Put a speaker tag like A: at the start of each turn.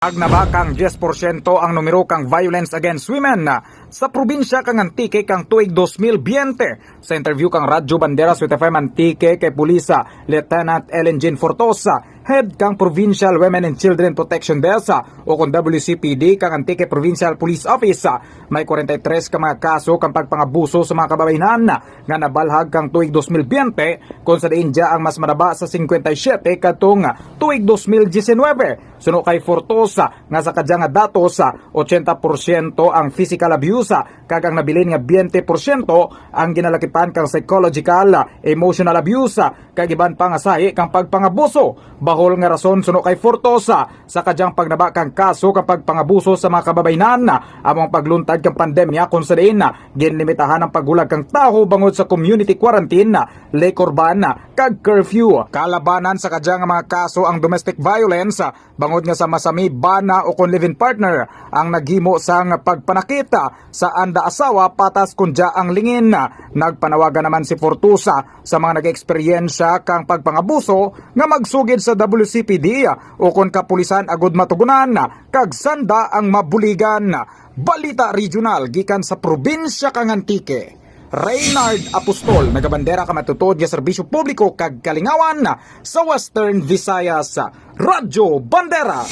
A: Agnaba kang 10% ang numero kang violence against women sa probinsya kang Antique kang tuig 2020. Sa interview kang Radyo Banderas with FM Antique kay Pulisa Lieutenant Ellen Jean Fortosa, Head kang Provincial Women and Children Protection Desk o kung WCPD kang Antique Provincial Police Office, may 43 ka mga kaso kang pagpangabuso sa mga kababayan nga nabalhag kang tuig 2020 kung sa India ang mas manaba sa 57 katong tuig 2019. Suno kay Fortosa nga sa kadyang nga datos 80% ang physical abuse kag ang nabilin nga 20% ang ginalakipan kang psychological, emotional abuse kag iban pa nga sahi kang pagpangabuso. Bahol nga rason suno kay Fortosa sa kadyang pagnaba kang kaso kang pagpangabuso sa mga kababayan among pagluntad kang pandemya kung sa diin ginlimitahan ang paghulag kang taho bangod sa community quarantine, lake urban kag curfew. Kalabanan sa kadyang mga kaso ang domestic violence bangod nga sa masami bana o kon live-in partner ang naghimo sang pagpanakita sa anda asawa patas kundya ang lingin. Nagpanawagan naman si Fortosa sa mga nag-eksperyensya kang pagpangabuso nga magsugid sa WCPD o kon kapulisan agud matugunan kag sanda ang mabuligan. Balita Regional gikan sa probinsya kang Antique. Reynard Apostol, nagabandera ka matutod nga serbisyo publiko kag kalingawan sa Western Visayas. Radyo Bandera.